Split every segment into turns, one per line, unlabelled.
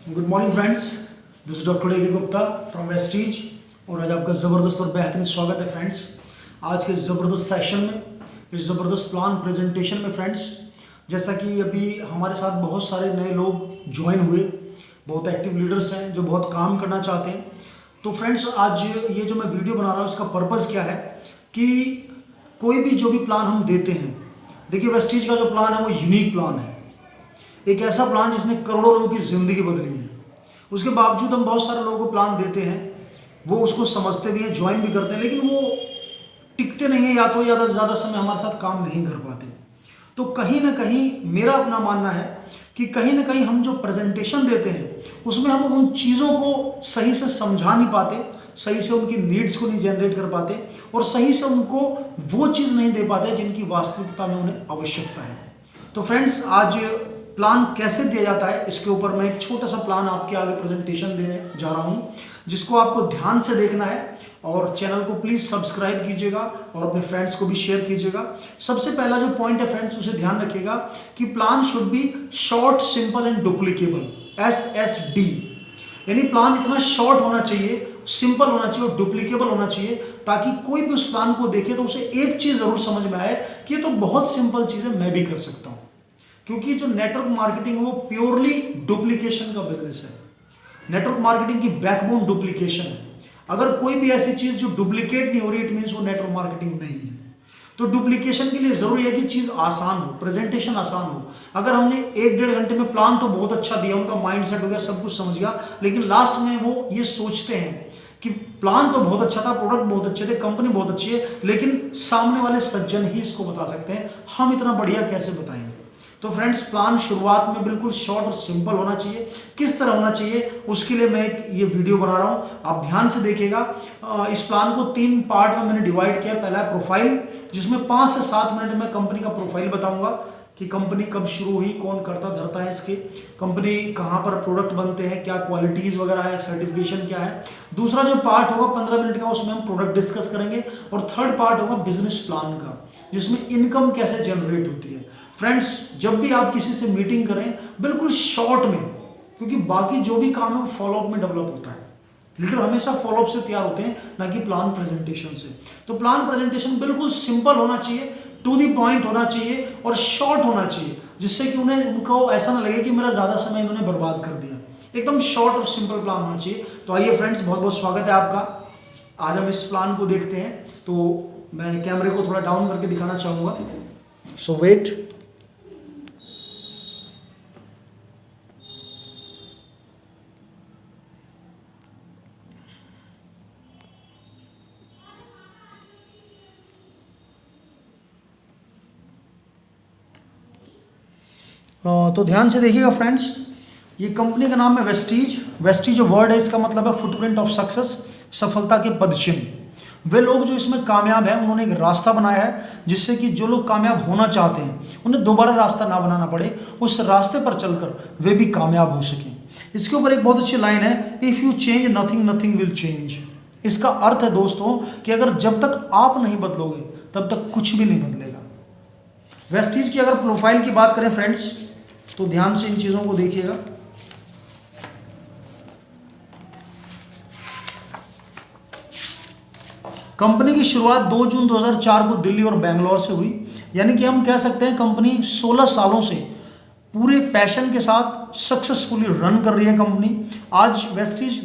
Good morning friends, this is doctor के Gupta from Vestige और आज आपका ज़बरदस्त और बेहतरीन स्वागत है फ्रेंड्स। आज के ज़बरदस्त सेशन में, इस ज़बरदस्त प्लान प्रेजेंटेशन में फ्रेंड्स, जैसा कि अभी हमारे साथ बहुत सारे नए लोग ज्वाइन हुए, बहुत एक्टिव लीडर्स हैं जो बहुत काम करना चाहते हैं। तो फ्रेंड्स, आज ये जो मैं वीडियो बना रहा हूँ इसका पर्पज़ क्या है कि कोई भी जो भी प्लान हम देते हैं, देखिए वेस्टीज का जो प्लान है वो यूनिक प्लान है, एक ऐसा प्लान जिसने करोड़ों लोगों की ज़िंदगी बदली है। उसके बावजूद हम बहुत सारे लोगों को प्लान देते हैं, वो उसको समझते भी हैं, ज्वाइन भी करते हैं, लेकिन वो टिकते नहीं हैं या तो ज़्यादा समय हमारे साथ काम नहीं कर पाते। तो कहीं ना कहीं मेरा अपना मानना है कि कहीं ना कहीं हम जो प्रेजेंटेशन देते हैं उसमें हम उन चीज़ों को सही से समझा नहीं पाते, सही से उनकी नीड्स को नहीं जनरेट कर पाते और सही से उनको वो चीज़ नहीं दे पाते जिनकी वास्तविकता में उन्हें आवश्यकता है। तो फ्रेंड्स, आज प्लान कैसे दिया जाता है इसके ऊपर मैं एक छोटा सा प्लान आपके आगे प्रेजेंटेशन देने जा रहा हूं, जिसको आपको ध्यान से देखना है और चैनल को प्लीज़ सब्सक्राइब कीजिएगा और अपने फ्रेंड्स को भी शेयर कीजिएगा। सबसे पहला जो पॉइंट है फ्रेंड्स, उसे ध्यान रखिएगा कि plan should be short, simple and duplicable, SSD। यानी प्लान इतना शॉर्ट होना चाहिए, सिंपल होना चाहिए और डुप्लीकेबल होना चाहिए, ताकि कोई भी उस प्लान को देखे तो उसे एक चीज़ ज़रूर समझ में आए कि ये तो बहुत सिंपल चीज़ है, मैं भी कर सकता हूँ। क्योंकि जो नेटवर्क मार्केटिंग है वो प्योरली डुप्लीकेशन का बिजनेस है। नेटवर्क मार्केटिंग की बैकबोन डुप्लीकेशन है। अगर कोई भी ऐसी चीज जो डुप्लीकेट नहीं हो रही, इट मीन्स वो नेटवर्क मार्केटिंग नहीं है। तो डुप्लीकेशन के लिए जरूरी है कि चीज आसान हो, प्रेजेंटेशन आसान हो। अगर हमने 1-1.5 घंटे में प्लान तो बहुत अच्छा दिया, उनका माइंड सेट हो गया, सब कुछ समझ गया, लेकिन लास्ट में वो ये सोचते हैं कि प्लान तो बहुत अच्छा था, प्रोडक्ट बहुत अच्छे थे, कंपनी बहुत अच्छी है, लेकिन सामने वाले सज्जन ही इसको बता सकते हैं, हम इतना बढ़िया कैसे बताएंगे। तो फ्रेंड्स, प्लान शुरुआत में बिल्कुल शॉर्ट और सिंपल होना चाहिए। किस तरह होना चाहिए उसके लिए मैं ये वीडियो बना रहा हूँ, आप ध्यान से देखिएगा। इस प्लान को 3 पार्ट में मैंने डिवाइड किया। पहला है प्रोफाइल, जिसमें 5 से 7 मिनट में कंपनी का प्रोफाइल बताऊंगा कि कंपनी कब शुरू हुई, कौन करता धरता है इसके, कंपनी कहाँ पर प्रोडक्ट बनते हैं, क्या क्वालिटीज़ वगैरह है, सर्टिफिकेशन क्या है। दूसरा जो पार्ट होगा 15 मिनट का, उसमें हम प्रोडक्ट डिस्कस करेंगे। और थर्ड पार्ट होगा बिजनेस प्लान का, जिसमें इनकम कैसे जनरेट होती है। फ्रेंड्स, जब भी आप किसी से मीटिंग करें बिल्कुल शॉर्ट में, क्योंकि बाकी जो भी काम है वो फॉलोअप में डेवलप होता है। लीडर हमेशा फॉलोअप से तैयार होते हैं, ना कि प्लान प्रेजेंटेशन से। तो प्लान प्रेजेंटेशन बिल्कुल सिंपल होना चाहिए, टू दी पॉइंट होना चाहिए और शॉर्ट होना चाहिए, जिससे कि उनको ऐसा ना लगे कि मेरा ज़्यादा समय इन्होंने बर्बाद कर दिया। एकदम शॉर्ट और सिंपल प्लान होना चाहिए। तो आइए फ्रेंड्स, बहुत बहुत स्वागत है आपका। आज हम इस प्लान को देखते हैं। तो मैं कैमरे को थोड़ा डाउन करके दिखाना चाहूँगा, सो वेट। तो ध्यान से देखिएगा फ्रेंड्स, ये कंपनी का नाम है वेस्टीज। वेस्टीज जो वर्ड है इसका मतलब है फुटप्रिंट ऑफ सक्सेस, सफलता के पदचिन्ह। वे लोग जो इसमें कामयाब हैं उन्होंने एक रास्ता बनाया है, जिससे कि जो लोग कामयाब होना चाहते हैं उन्हें दोबारा रास्ता ना बनाना पड़े, उस रास्ते पर चलकर वे भी कामयाब हो सकें। इसके ऊपर एक बहुत अच्छी लाइन है, if you change nothing, nothing will change. इसका अर्थ है दोस्तों कि अगर जब तक आप नहीं बदलोगे तब तक कुछ भी नहीं बदलेगा। वेस्टीज की अगर प्रोफाइल की बात करें फ्रेंड्स, तो ध्यान से इन चीज़ों को देखिएगा। कंपनी की शुरुआत 2 जून 2004 को दिल्ली और बेंगलोर से हुई। यानी कि हम कह सकते हैं कंपनी 16 सालों से पूरे पैशन के साथ सक्सेसफुली रन कर रही है कंपनी। आज वेस्टीज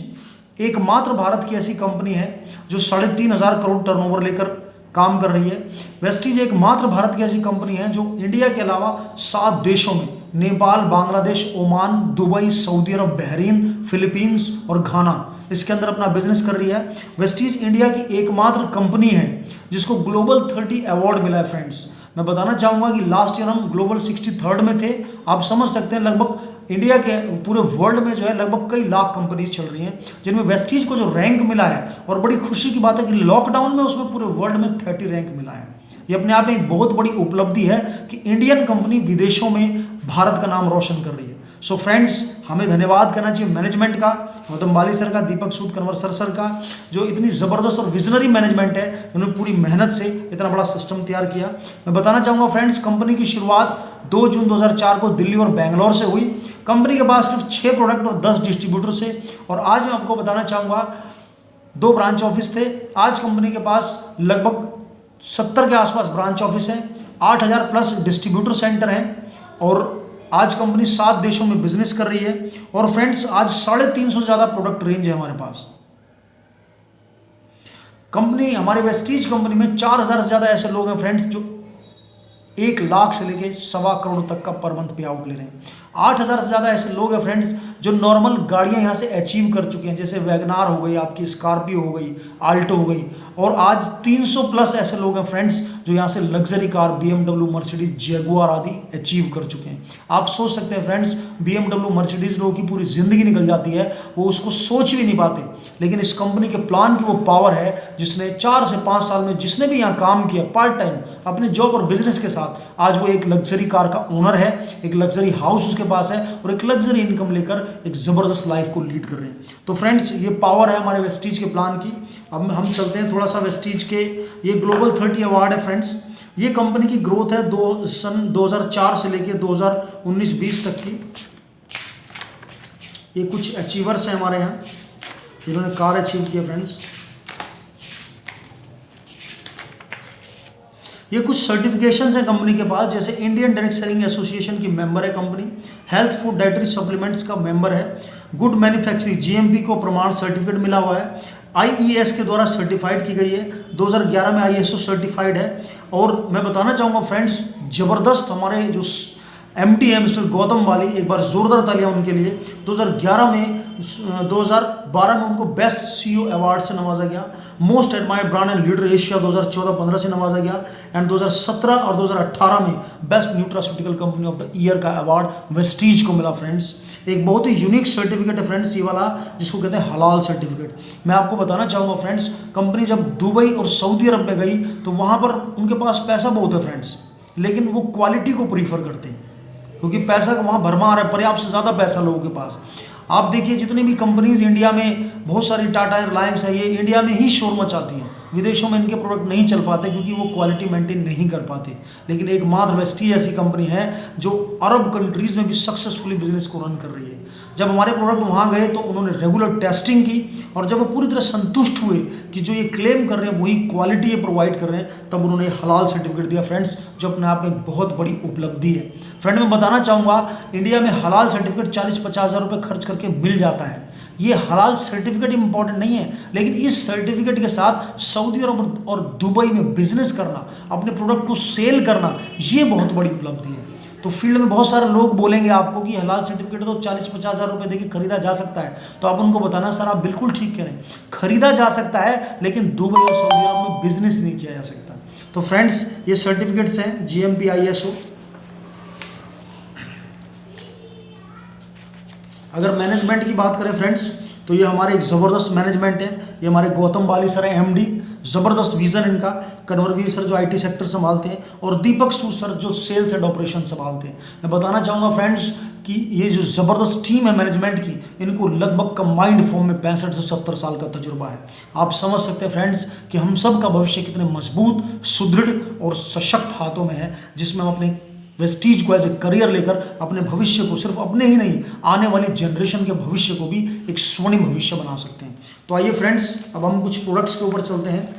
एकमात्र भारत की ऐसी कंपनी है जो 3,500 करोड़ टर्नओवर लेकर काम कर रही है। वेस्टीज एकमात्र भारत की ऐसी कंपनी है जो इंडिया के अलावा 7 देशों में, Nepal, Bangladesh, Oman, Dubai, Saudi Arab, Bahrain, Philippines और घाना, इसके अंदर अपना बिजनेस कर रही है। वेस्टीज इंडिया की एकमात्र कंपनी है जिसको ग्लोबल 30 अवार्ड मिला है। फ्रेंड्स, मैं बताना चाहूँगा कि लास्ट ईयर हम ग्लोबल 63rd में थे। आप समझ सकते हैं लगभग इंडिया के पूरे वर्ल्ड में जो है लगभग कई लाख कंपनीज चल रही हैं, जिनमें वेस्टीज को जो रैंक मिला है, और बड़ी खुशी की बात है कि लॉकडाउन में उसमें पूरे वर्ल्ड में 30 रैंक मिला है। ये अपने आप में एक बहुत बड़ी उपलब्धि है कि इंडियन कंपनी विदेशों में भारत का नाम रोशन कर रही है। सो फ्रेंड्स, हमें धन्यवाद करना चाहिए मैनेजमेंट का, गौतम बाली सर का, दीपक सूद कन्वर सर का, जो इतनी ज़बरदस्त और विजनरी मैनेजमेंट है, उन्होंने पूरी मेहनत से इतना बड़ा सिस्टम तैयार किया। मैं बताना चाहूँगा फ्रेंड्स, कंपनी की शुरुआत 2 जून 2004 को दिल्ली और बेंगलोर से हुई। कंपनी के पास सिर्फ 6 प्रोडक्ट और 10 डिस्ट्रीब्यूटर से, और आज मैं आपको बताना चाहूँगा 2 ब्रांच ऑफिस थे। आज कंपनी के पास लगभग 70 के आसपास ब्रांच ऑफिस हैं, 8000 प्लस डिस्ट्रीब्यूटर सेंटर हैं, और आज कंपनी 7 देशों में बिजनेस कर रही है। और फ्रेंड्स, आज 350 से ज़्यादा प्रोडक्ट रेंज है हमारे पास। कंपनी, हमारे वेस्टीज कंपनी में 4000 से ज़्यादा ऐसे लोग हैं फ्रेंड्स, जो 1 लाख से लेके 1.25 करोड़ तक का पर मंथ पे आउट ले रहे हैं। 8000 से ज़्यादा ऐसे लोग हैं फ्रेंड्स, जो नॉर्मल गाड़ियां यहाँ से अचीव कर चुके हैं, जैसे वैगनार हो गई, आपकी स्कॉर्पियो हो गई, आल्टो हो गई। और आज 300 प्लस ऐसे लोग हैं फ्रेंड्स, जो यहाँ से luxury car BMW, Mercedes, Jaguar आदि अचीव कर चुके हैं। आप सोच सकते हैं फ्रेंड्स, BMW, मर्सिडीज लोगों की पूरी ज़िंदगी निकल जाती है, वो उसको सोच भी नहीं पाते। लेकिन इस कंपनी के प्लान की वो पावर है, जिसने 4 से 5 साल में जिसने भी यहाँ काम किया पार्ट टाइम अपने जॉब और बिजनेस के साथ, आज वो एक लग्जरी कार का ओनर है, एक लग्जरी हाउस उसके पास है, और एक लग्जरी इनकम लेकर एक ज़बरदस्त लाइफ को लीड कर रहे हैं। तो फ्रेंड्स, ये पावर है हमारे वेस्टीज के प्लान की। अब हम चलते हैं थोड़ा सा वेस्टीज के, ये ग्लोबल 30 अवार्ड है फ्रेंड्स। ये कंपनी की ग्रोथ है सन 2004 से लेकर 2019-20 तक की। ये कुछ अचीवर्स हैं हमारे यहाँ, जिन्होंने कार अचीव किया फ्रेंड्स। ये कुछ सर्टिफिकेशंस हैं कंपनी के पास, जैसे इंडियन डायरेक्ट सेलिंग एसोसिएशन की मेंबर है company, health food dietary supplements का मेंबर है, गुड मैन्युफैक्चरिंग GMP को प्रमाण सर्टिफिकेट मिला हुआ है, IES के द्वारा सर्टिफाइड की गई है, 2011 में ISO सर्टिफाइड है। और मैं बताना चाहूँगा फ्रेंड्स, ज़बरदस्त हमारे जो MD है मिस्टर गौतम बाली, एक बार जोरदार तालियां उनके लिए। 2011 में 2012 में उनको बेस्ट CEO अवार्ड से नवाजा गया, most admired brand and leader Asia 2014-15 से नवाजा गया, एंड 2017 और 2018 में best nutraceutical company of the year का अवार्ड वेस्टीज को मिला फ्रेंड्स। एक बहुत ही यूनिक सर्टिफिकेट है फ्रेंड्स ये वाला, जिसको कहते हैं हलाल सर्टिफिकेट। मैं आपको बताना चाहूँगा फ्रेंड्स, कंपनी जब दुबई और सऊदी अरब में गई तो वहाँ पर उनके पास पैसा बहुत है फ्रेंड्स, लेकिन वो क्वालिटी को प्रीफर करते हैं, क्योंकि पैसा का वहाँ भरमार है, पर्याप्त से ज़्यादा पैसा लोगों के पास। आप देखिए, जितनी भी कंपनीज इंडिया में, बहुत सारी टाटा एयरलाइंस है, ये इंडिया में ही शोर मचाती हैं, विदेशों में इनके प्रोडक्ट नहीं चल पाते क्योंकि वो क्वालिटी मेंटेन नहीं कर पाते। लेकिन एक मात्र वेस्टीज ऐसी कंपनी है जो अरब कंट्रीज़ में भी सक्सेसफुली बिजनेस को रन कर रही है। जब हमारे प्रोडक्ट वहाँ गए तो उन्होंने रेगुलर टेस्टिंग की, और जब वो पूरी तरह संतुष्ट हुए कि जो ये क्लेम कर रहे हैं वही क्वालिटी ये प्रोवाइड कर रहे हैं, तब उन्होंने हलाल सर्टिफिकेट दिया फ्रेंड्स, जो अपने आप में एक बहुत बड़ी उपलब्धि है। फ्रेंड, मैं बताना चाहूँगा, इंडिया में हलाल सर्टिफिकेट 40-50 हज़ार रुपये खर्च करके मिल जाता है। ये हलाल सर्टिफिकेट इंपॉर्टेंट नहीं है, लेकिन इस सर्टिफिकेट के साथ सऊदी अरब और दुबई में बिजनेस करना, अपने प्रोडक्ट को सेल करना, ये बहुत बड़ी उपलब्धि है। तो फील्ड में बहुत सारे लोग बोलेंगे आपको कि हलाल सर्टिफिकेट तो 40-50 हज़ार रुपये देके खरीदा जा सकता है, तो आप उनको बताना, सर आप बिल्कुल ठीक कह रहे हैं, खरीदा जा सकता है, लेकिन दुबई और सऊदी अरब में बिजनेस नहीं किया जा सकता। तो फ्रेंड्स, ये सर्टिफिकेट्स हैं GMP, ISO। अगर मैनेजमेंट की बात करें फ्रेंड्स, तो ये हमारे एक ज़बरदस्त मैनेजमेंट है। ये हमारे गौतम बाली सर है MD, ज़बरदस्त विजन इनका, कन्वरवीर सर जो IT सेक्टर संभालते हैं, और दीपक सूद सर जो सेल्स एंड ऑपरेशन संभालते हैं। मैं बताना चाहूँगा फ्रेंड्स कि ये जो ज़बरदस्त टीम है मैनेजमेंट की, इनको लगभग कंबाइंड फॉर्म में 65 से 70 साल का तजुर्बा है। आप समझ सकते हैं फ्रेंड्स कि हम सब का भविष्य कितने मजबूत, सुदृढ़ और सशक्त हाथों में है, जिसमें हम अपने वेस्टीज को एज ए करियर लेकर अपने भविष्य को, सिर्फ अपने ही नहीं, आने वाली जनरेशन के भविष्य को भी एक स्वर्णिम भविष्य बना सकते हैं। तो आइए फ्रेंड्स, अब हम कुछ प्रोडक्ट्स के ऊपर चलते हैं।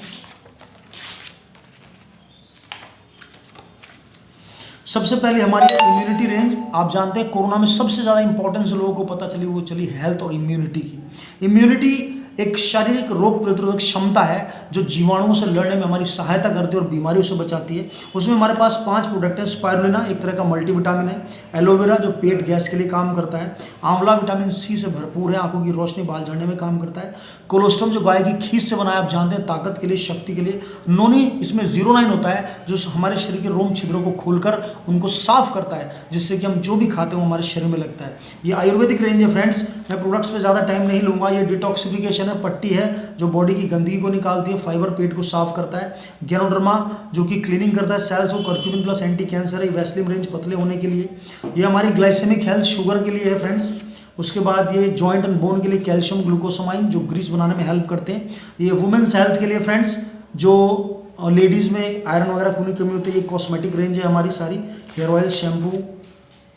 सबसे पहले हमारी इम्यूनिटी रेंज। आप जानते हैं कोरोना में सबसे ज़्यादा इंपॉर्टेंस लोगों को पता चली, वो चली हेल्थ और इम्यूनिटी की। इम्यूनिटी एक शारीरिक रोग प्रतिरोधक क्षमता है जो जीवाणुओं से लड़ने में हमारी सहायता करती है और बीमारियों से बचाती है। उसमें हमारे पास 5 प्रोडक्ट हैं। स्पायरुलिना एक तरह का मल्टीविटामिन है, एलोवेरा जो पेट गैस के लिए काम करता है, आंवला विटामिन C से भरपूर है, आंखों की रोशनी, बाल झड़ने में काम करता है, कोलोस्ट्रम जो गाय की खीस से बना है, आप जानते हैं, ताकत के लिए, शक्ति के लिए, नोनी इसमें 09 होता है जो हमारे शरीर के रोम छिद्रों को खोलकर उनको साफ करता है, जिससे कि हम जो भी खाते हैं वो हमारे शरीर में लगता है। ये आयुर्वेदिक रेंज है फ्रेंड्स। मैं प्रोडक्ट्स पे ज़्यादा टाइम नहीं लूँगा। ये डिटॉक्सिफिकेशन इंजेक्शन है, पट्टी है जो बॉडी की गंदगी को निकालती है, फाइबर पेट को साफ करता है, गैनोडर्मा जो कि क्लीनिंग करता है सेल्स को, कर्क्यूमिन प्लस एंटी कैंसर है, वैसलिन रेंज पतले होने के लिए, ये हमारी ग्लाइसेमिक हेल्थ शुगर के लिए है फ्रेंड्स। उसके बाद ये जॉइंट एंड बोन के लिए कैल्शियम ग्लूकोसामाइन जो ग्रीस बनाने में हेल्प करते हैं। ये वुमेन्स हेल्थ के लिए फ्रेंड्स, जो लेडीज़ में आयरन वगैरह खून की कमी होती है, ये कॉस्मेटिक रेंज है हमारी सारी, हेयर ऑयल, शैम्पू,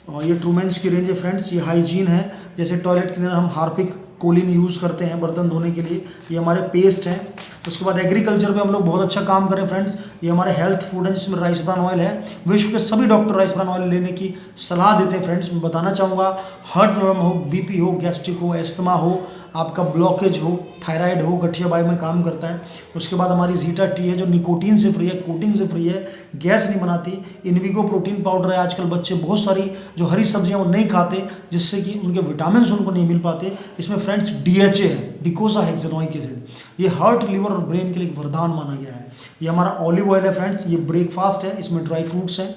और ये ट्रूमेंस की रेंज है फ्रेंड्स। ये हाइजीन है, जैसे टॉयलेट क्लीनर हम हार्पिक कोलिन यूज़ करते हैं बर्तन धोने के लिए, ये हमारे पेस्ट हैं। उसके बाद एग्रीकल्चर में हम लोग बहुत अच्छा काम करें फ्रेंड्स, ये हमारे हेल्थ फूड है जिसमें राइस ब्रान ऑयल है। विश्व के सभी डॉक्टर राइस ब्रान ऑयल लेने की सलाह देते हैं फ्रेंड्स। मैं बताना चाहूँगा, हार्ट प्रॉब्लम हो, बीपी हो, गैस्ट्रिक हो, एस्थमा हो, आपका ब्लॉकेज हो, थायराइड हो, गठिया बाई में काम करता है। उसके बाद हमारी जीटा टी है जो निकोटीन से फ्री है, कोटिंग से फ्री है, गैस नहीं बनाती। इनविगो प्रोटीन पाउडर है, आजकल बच्चे बहुत सारी जो हरी सब्जियां वो नहीं खाते जिससे कि उनके विटामिन उनको नहीं मिल पाते। इसमें फ्रेंड्स DHA है, डिकोसा हेक्सेनोइक एसिड, ये हार्ट, लिवर और ब्रेन के लिए एक वरदान माना गया है। ये हमारा ऑलिव ऑयल है फ्रेंड्स, ये ब्रेकफास्ट है, इसमें ड्राई फ्रूट्स हैं।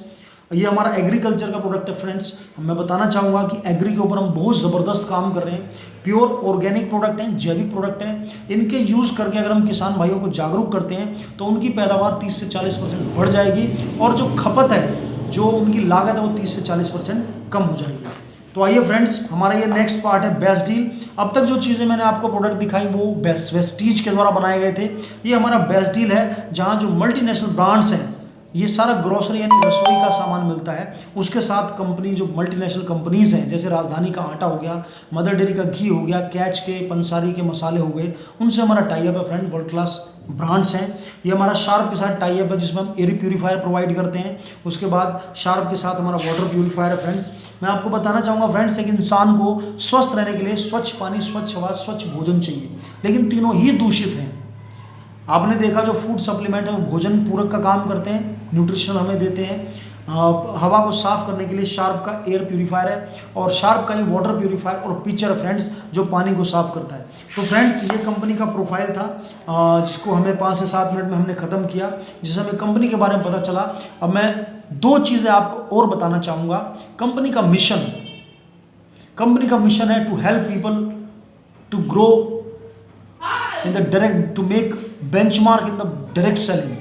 ये हमारा एग्रीकल्चर का प्रोडक्ट है फ्रेंड्स। मैं बताना चाहूँगा कि एग्री के ऊपर हम बहुत ज़बरदस्त काम कर रहे हैं। प्योर ऑर्गेनिक प्रोडक्ट हैं, जैविक प्रोडक्ट हैं। इनके यूज़ करके अगर हम किसान भाइयों को जागरूक करते हैं तो उनकी पैदावार 30 से 40% बढ़ जाएगी और जो खपत है, जो उनकी लागत है, वो 30 से 40% कम हो जाएगी। तो आइए फ्रेंड्स, हमारा ये नेक्स्ट पार्ट है बेस्ट डील। अब तक जो चीज़ें मैंने आपको प्रोडक्ट दिखाई वो वेस्टीज के द्वारा बनाए गए थे। ये हमारा बेस्ट डील है जहाँ जो मल्टीनेशनल ब्रांड्स हैं, ये सारा ग्रोसरी यानी रसोई का सामान मिलता है। उसके साथ कंपनी जो मल्टीनेशनल कंपनीज़ हैं, जैसे राजधानी का आटा हो गया, मदर डेयरी का घी हो गया, कैच के, पंसारी के मसाले हो गए, उनसे हमारा टाई अप है फ्रेंड। वर्ल्ड क्लास ब्रांड्स हैं। ये हमारा शार्प के साथ टाई अप है जिसमें हम एयर प्यूरीफायर प्रोवाइड करते हैं। उसके बाद शार्प के साथ हमारा वाटर प्यूरीफायर है फ्रेंड्स। मैं आपको बताना चाहूँगा फ्रेंड्स, एक इंसान को स्वस्थ रहने के लिए स्वच्छ पानी, स्वच्छ हवा, स्वच्छ भोजन चाहिए, लेकिन तीनों ही दूषित हैं। आपने देखा जो फूड सप्लीमेंट है वो भोजन पूरक का काम करते हैं, न्यूट्रिशन हमें देते हैं। हवा को साफ करने के लिए शार्प का एयर प्यूरीफायर है और शार्प का ही वाटर प्यूरीफायर और पिचर है फ्रेंड्स जो पानी को साफ करता है। तो फ्रेंड्स, ये कंपनी का प्रोफाइल था जिसको हमें 5 से 7 मिनट में हमने ख़त्म किया, जिससे हमें कंपनी के बारे में पता चला। अब मैं 2 चीज़ें आपको और बताना चाहूँगा। कंपनी का मिशन है to help people to grow in the direct, to make benchmark in the direct selling.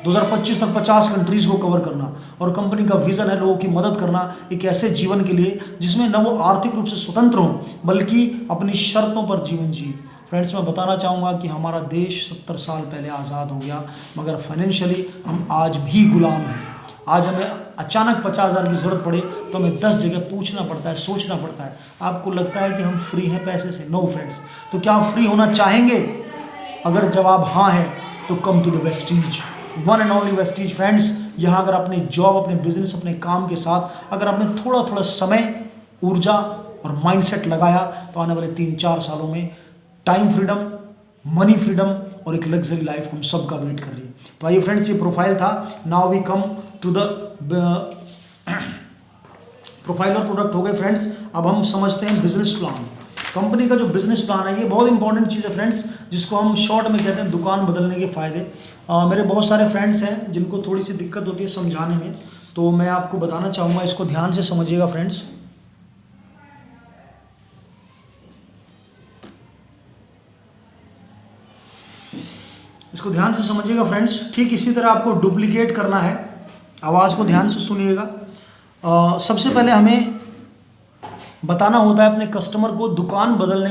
2025 तक 50 कंट्रीज को कवर करना, और कंपनी का विजन है लोगों की मदद करना एक ऐसे जीवन के लिए जिसमें न वो आर्थिक रूप से स्वतंत्र हों बल्कि अपनी शर्तों पर जीवन जिए। फ्रेंड्स, मैं बताना चाहूँगा कि हमारा देश 70 साल पहले आज़ाद हो गया, मगर फाइनेंशियली हम आज भी गुलाम हैं। आज हमें अचानक 50,000 की ज़रूरत पड़े तो हमें 10 जगह पूछना पड़ता है, सोचना पड़ता है। आपको लगता है कि हम फ्री हैं पैसे से? No friends. तो क्या आप फ्री होना चाहेंगे? अगर जवाब हाँ है तो come to the Vestige, one and only Vestige friends. यहाँ अगर अपनी जॉब, अपने बिजनेस, अपने काम के साथ अगर आपने थोड़ा थोड़ा समय, ऊर्जा और माइंडसेट लगाया तो आने वाले 3-4 सालों में टाइम फ्रीडम, मनी फ्रीडम और एक लग्जरी लाइफ हम सब का वेट कर रही है। तो आइए फ्रेंड्स, ये प्रोफाइल था। Now we come to the profile और प्रोडक्ट हो गए फ्रेंड्स। अब हम समझते हैं बिजनेस प्लान। कंपनी का जो बिजनेस प्लान है ये बहुत इंपॉर्टेंट चीज़ है फ्रेंड्स, जिसको हम शॉर्ट में कहते हैं दुकान बदलने के फ़ायदे। मेरे बहुत सारे फ्रेंड्स हैं जिनको थोड़ी सी दिक्कत होती है समझाने में, तो मैं आपको बताना चाहूँगा, इसको ध्यान से समझिएगा फ्रेंड्स। इसको ध्यान से समझिएगा फ्रेंड्स। ठीक इसी तरह आपको डुप्लीकेट करना है। आवाज़ को ध्यान से सुनिएगा। सबसे पहले हमें बताना होता है अपने कस्टमर को दुकान बदलने